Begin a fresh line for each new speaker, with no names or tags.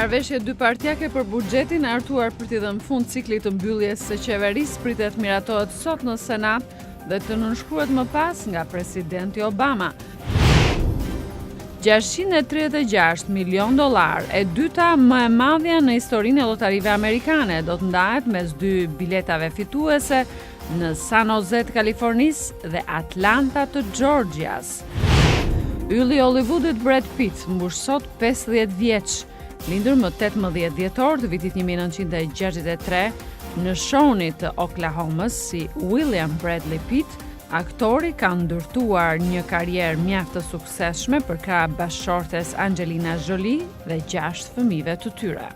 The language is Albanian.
Marrëveshje dypartjake për buxhetin e artuar për t'i dhënë fund ciklit të mbylljes së qeverisë pritet miratohet sot në Senat dhe të nënshkruhet më pas nga presidenti Obama. $636 milion, e dyta më e madhja në historinë e llotarive amerikane, do të ndahet mes dy biletave fituese në San Jose të Kalifornisë dhe Atlanta të Georgias. Ylli i Hollywoodit Brad Pitt mbush sot 50 vjeç. Lindur më 18 dhjetor të vitit 1963 në shoni të Oklahomës si William Bradley Pitt, aktori ka ndërtuar një karrierë mjaft të suksesshme për krah bashkëshortes Angelina Jolie dhe 6 fëmijëve të tyre.